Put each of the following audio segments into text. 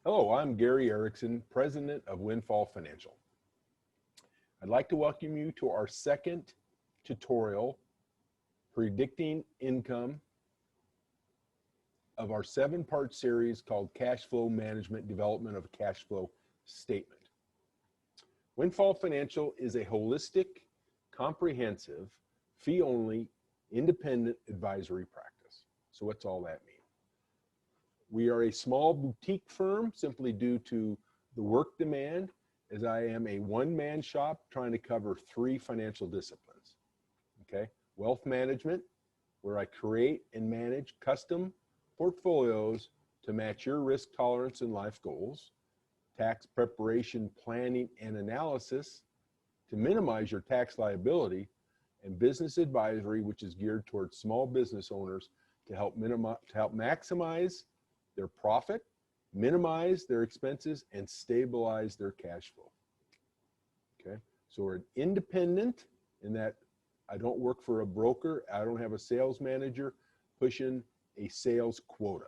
Hello, I'm Gary Erickson, President of Windfall Financial. I'd like to welcome you to our second tutorial, Predicting Income, of our 7-part series called Cash Flow Management, Development of a Cash Flow Statement. Windfall Financial is a holistic, comprehensive, fee-only, independent advisory practice. So what's all that mean? We are a small boutique firm simply due to the work demand, as I am a one-man shop trying to cover 3 financial disciplines. Okay, wealth management, where I create and manage custom portfolios to match your risk tolerance and life goals. Tax preparation, planning, and analysis to minimize your tax liability. And business advisory, which is geared towards small business owners to help maximize their profit, minimize their expenses, and stabilize their cash flow. Okay, so we're independent in that I don't work for a broker. I don't have a sales manager pushing a sales quota.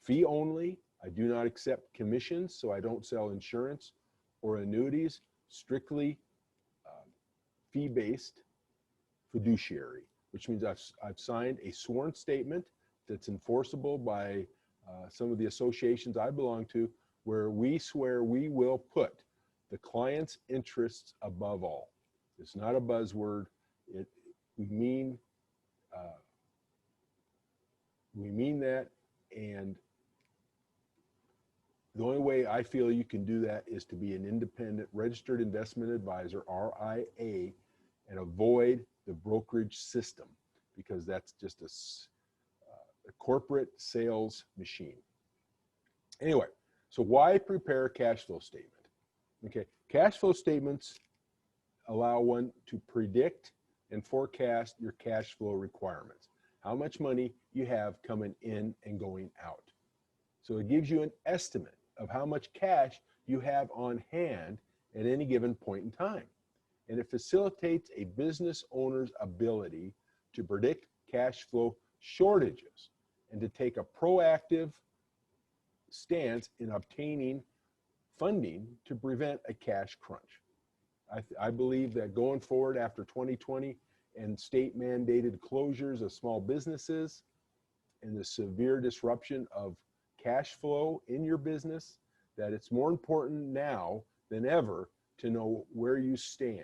Fee only. I do not accept commissions, so I don't sell insurance or annuities. Strictly fee-based fiduciary, which means I've signed a sworn statement that's enforceable by some of the associations I belong to, where we swear we will put the client's interests above all. It's not a buzzword. We mean that, and the only way I feel you can do that is to be an independent registered investment advisor, RIA, and avoid the brokerage system, because that's just a corporate sales machine. Anyway, so why prepare a cash flow statement? Okay, cash flow statements allow one to predict and forecast your cash flow requirements, how much money you have coming in and going out. So it gives you an estimate of how much cash you have on hand at any given point in time. And it facilitates a business owner's ability to predict cash flow shortages and to take a proactive stance in obtaining funding to prevent a cash crunch. I believe that going forward after 2020 and state mandated closures of small businesses and the severe disruption of cash flow in your business, that it's more important now than ever to know where you stand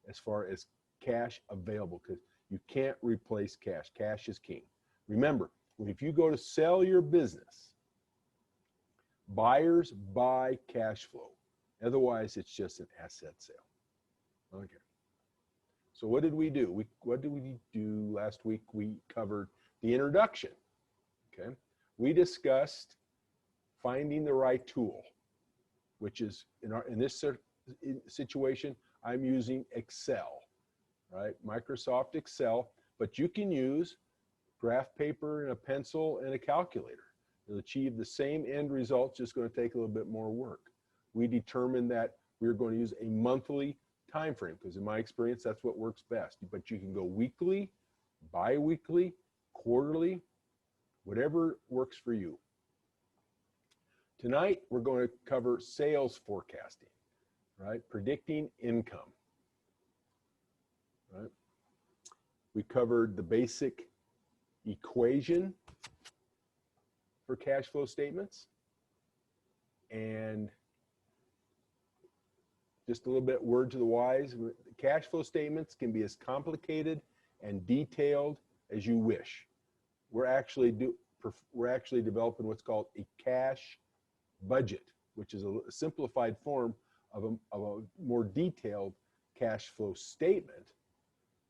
as far as cash available, because you can't replace cash. Cash is king. Remember, if you go to sell your business, buyers buy cash flow. Otherwise, it's just an asset sale. Okay. So what did we do? What did we do last week? We covered the introduction. Okay. We discussed finding the right tool, which is in this situation, I'm using Excel, right? Microsoft Excel, but you can use graph paper and a pencil and a calculator. It'll achieve the same end result, just going to take a little bit more work. We determined that we're going to use a monthly time frame, because in my experience, that's what works best. But you can go weekly, bi-weekly, quarterly, whatever works for you. Tonight, we're going to cover sales forecasting, right? Predicting income, right? We covered the basic equation for cash flow statements, and just a little bit word to the wise, cash flow statements can be as complicated and detailed as you wish. We're actually developing what's called a cash budget, which is a simplified form of a more detailed cash flow statement.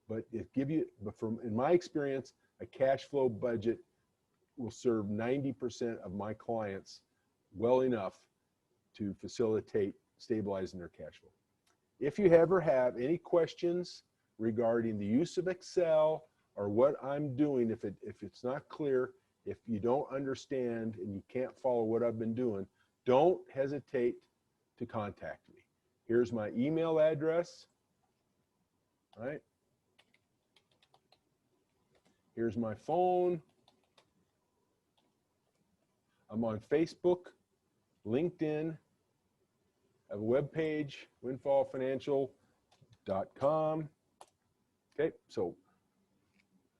But in my experience, a cash flow budget will serve 90% of my clients well enough to facilitate stabilizing their cash flow. If you ever have any questions regarding the use of Excel or what I'm doing, if it's not clear, if you don't understand and you can't follow what I've been doing, don't hesitate to contact me. Here's my email address, right? Here's my phone. I'm on Facebook LinkedIn, I have a web page, windfallfinancial.com. Okay, so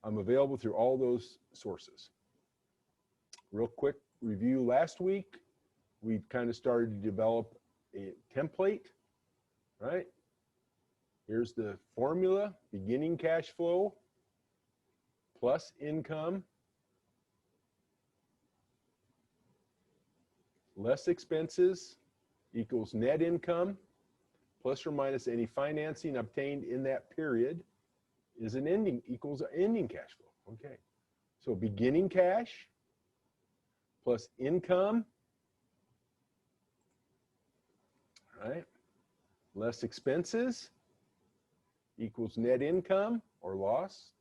I'm available through all those sources. Real quick review last week, we kind of started to develop a template, right? Here's the formula: beginning cash flow plus income less expenses equals net income plus or minus any financing obtained in that period is an ending, equals an ending cash flow. Okay, so beginning cash plus income, right, less expenses equals net income or loss,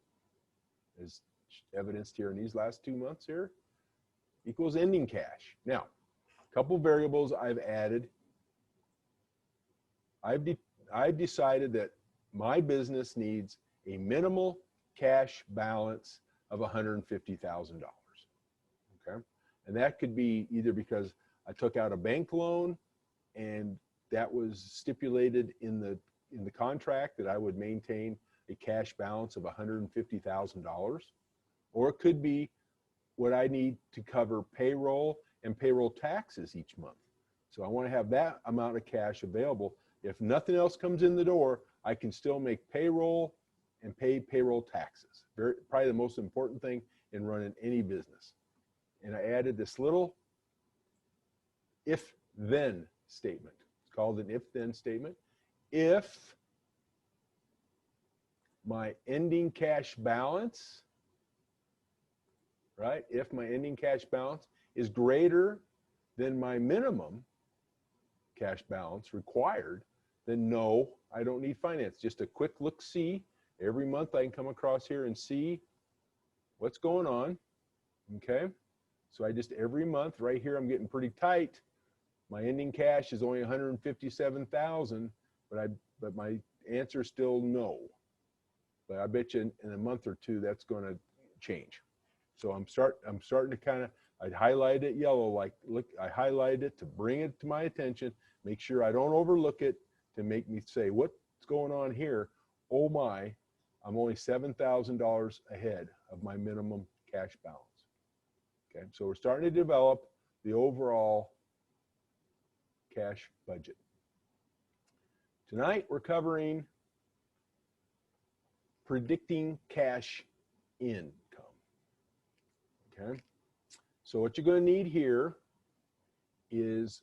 as evidenced here in these last 2 months here, equals ending cash. Now, a couple variables I've added. I've decided that my business needs a minimal cash balance of $150,000. Okay, and that could be either because I took out a bank loan and that was stipulated in the contract that I would maintain a cash balance of $150,000, or it could be what I need to cover payroll and payroll taxes each month. So I want to have that amount of cash available. If nothing else comes in the door, I can still make payroll and pay payroll taxes. Probably the most important thing in running any business. And I added this little if-then statement. It's called an if-then statement. If my ending cash balance, right? If my ending cash balance is greater than my minimum cash balance required, then no, I don't need finance. Just a quick look-see. Every month I can come across here and see what's going on, okay? So I just, every month, right here, I'm getting pretty tight. My ending cash is only $157,000, but my answer is still no. But I bet you in a month or two, that's going to change. So I'm starting to kind of, I highlighted it yellow, like, look, I highlighted it to bring it to my attention, make sure I don't overlook it, to make me say, what's going on here? Oh my, I'm only $7,000 ahead of my minimum cash balance. Okay, so we're starting to develop the overall cash budget. Tonight we're covering predicting cash income. Okay, so what you're going to need here is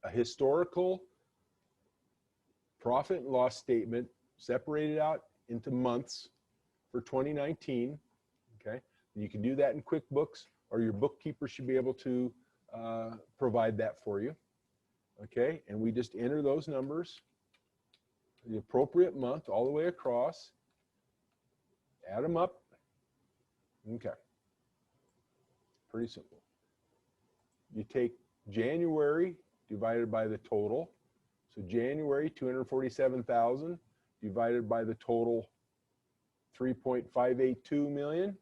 a historical profit and loss statement separated out into months for 2019. Okay, and you can do that in QuickBooks, or your bookkeeper should be able to provide that for you. Okay, and we just enter those numbers, the appropriate month all the way across, add them up. Okay, pretty simple. You take January divided by the total. So January, 247,000 divided by the total 3.582 million.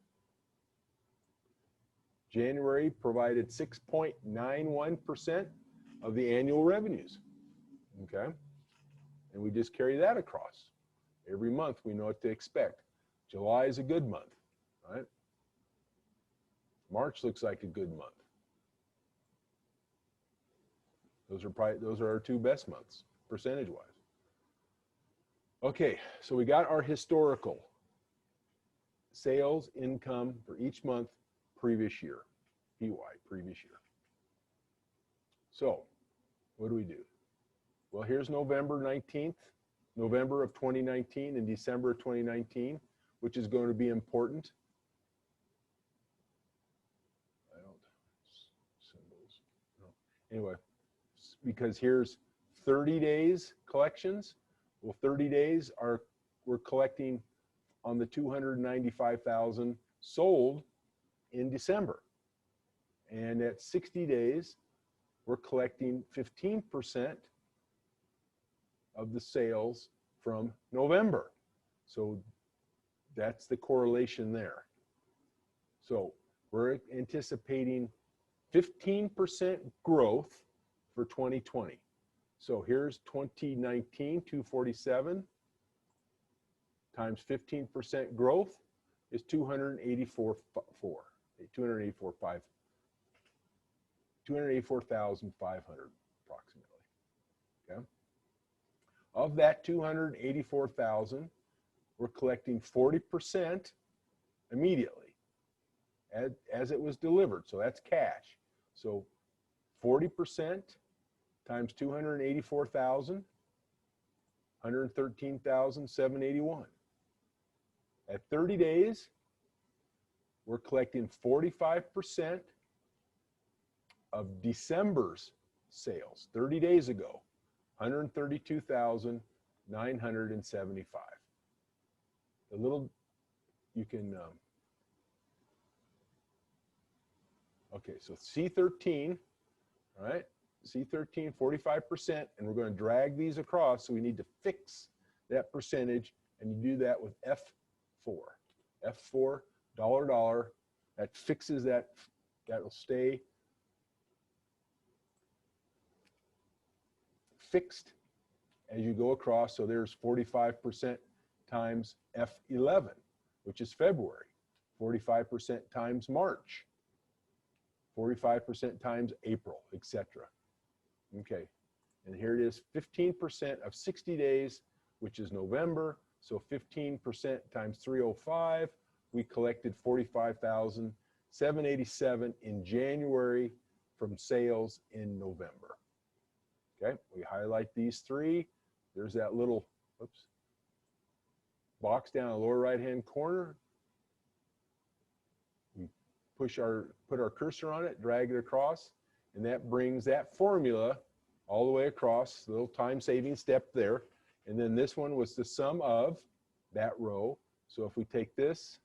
January provided 6.91% of the annual revenues. Okay, and we just carry that across. Every month we know what to expect. July is a good month, right? March looks like a good month. Those are our two best months, percentage-wise. Okay, so we got our historical sales income for each month previous year, PY, previous year. So what do we do? Well, here's November 19th, November of 2019 and December of 2019, which is going to be important. Symbols. No. Anyway, because here's 30 days collections. Well, 30 days we're collecting on the 295,000 sold in December. And at 60 days, we're collecting 15% of the sales from November. So that's the correlation there. So we're anticipating 15% growth for 2020. So here's 2019, 247 times 15% growth is 284,500 approximately. Okay. Of that 284,000, we're collecting 40% immediately as it was delivered. So that's cash. So 40% times 284,000, 113,781. At 30 days, we're collecting 45% of December's sales, 30 days ago, 132,975. The little, you can, okay, so C13, all right, C13, 45%, and we're going to drag these across, so we need to fix that percentage, and you do that with F4. F4, $, that fixes that, that'll stay fixed as you go across. So there's 45% times F11, which is February, 45% times March, 45% times April, etc. Okay, and here it is, 15% of 60 days, which is November. So 15% times 305, we collected 45,787 in January from sales in November. Okay, we highlight these three. There's that little, oops, box down in the lower right-hand corner. We put our cursor on it, drag it across, and that brings that formula all the way across, the little time-saving step there. And then this one was the sum of that row. So if we take this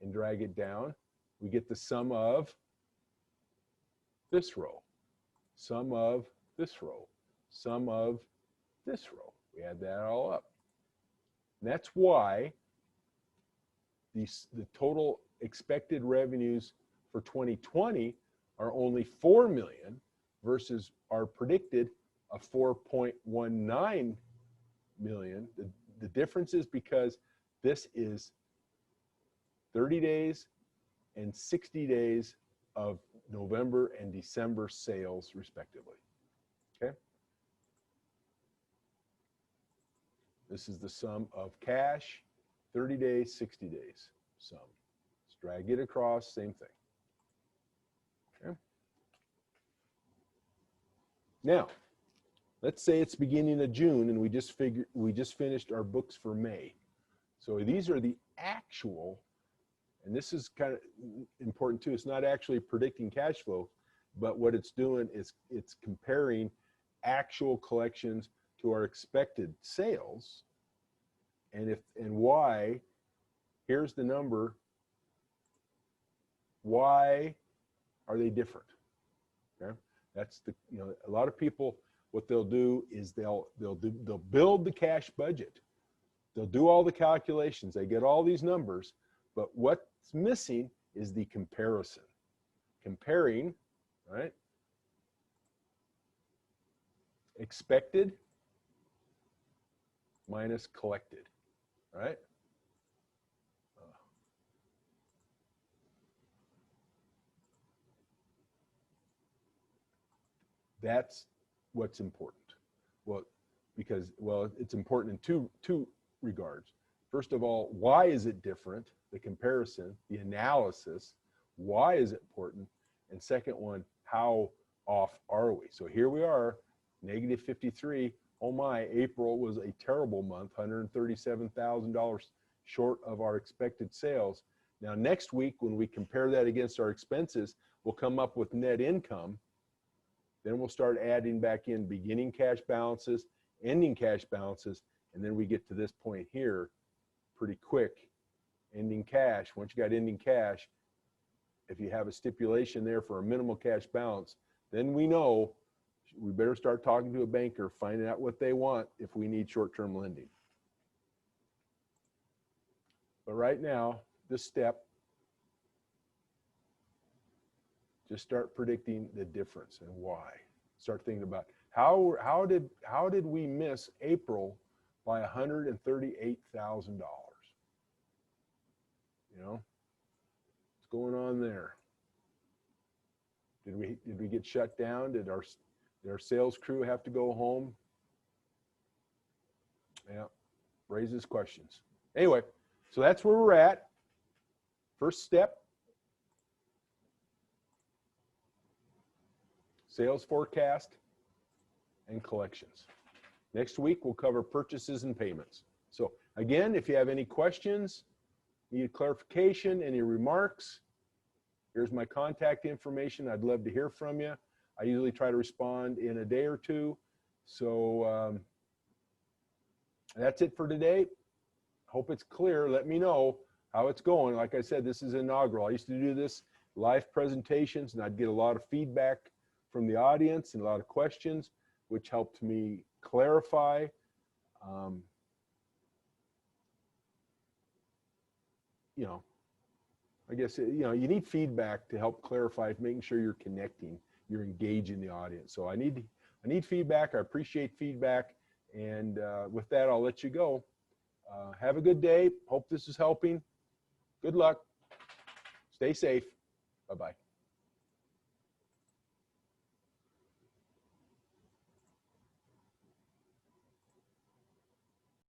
and drag it down, we get the sum of this row, sum of this row, sum of this row. We add that all up. And that's why the total expected revenues for 2020 are only 4 million versus our predicted of 4.19 million. The difference is because this is 30 days and 60 days of November and December sales respectively. Okay. This is the sum of cash, 30 days, 60 days sum. Let's drag it across, same thing. Okay. Now, let's say it's beginning of June and we just finished our books for May. So these are the actual, and this is kind of important too, it's not actually predicting cash flow, but what it's doing is it's comparing actual collections to our expected sales. And why, here's the number, why are they different? Okay, that's the, you know, a lot of people, what they'll do is they'll build the cash budget. They'll do all the calculations. They get all these numbers, but what's missing is the comparison. Comparing, right? Expected minus collected, right? That's what's important. Well, because, well, it's important in two regards. First of all, why is it different? The comparison, the analysis, why is it important? And second one, how off are we? So here we are, negative 53. Oh my, April was a terrible month, $137,000 short of our expected sales. Now next week, when we compare that against our expenses, we'll come up with net income. Then we'll start adding back in beginning cash balances, ending cash balances, and then we get to this point here pretty quick. Ending cash, once you got ending cash, if you have a stipulation there for a minimal cash balance, then we know we better start talking to a banker, finding out what they want if we need short-term lending. But right now, this step, just start predicting the difference and why. start thinking about how did we miss April by $138,000? You know, what's going on there? Did we get shut down? Did our sales crew have to go home? Yeah, raises questions. Anyway, so that's where we're at. First step, sales forecast and collections. Next week, we'll cover purchases and payments. So again, if you have any questions, need clarification, any remarks, here's my contact information. I'd love to hear from you. I usually try to respond in a day or two. So that's it for today. Hope it's clear. Let me know how it's going. Like I said, this is inaugural. I used to do this live presentations, and I'd get a lot of feedback from the audience and a lot of questions, which helped me clarify. You know, I guess, you know, you need feedback to help clarify, making sure you're connecting, you're engaging the audience. So I need feedback. I appreciate feedback. And with that, I'll let you go. Have a good day. Hope this is helping. Good luck. Stay safe. Bye-bye.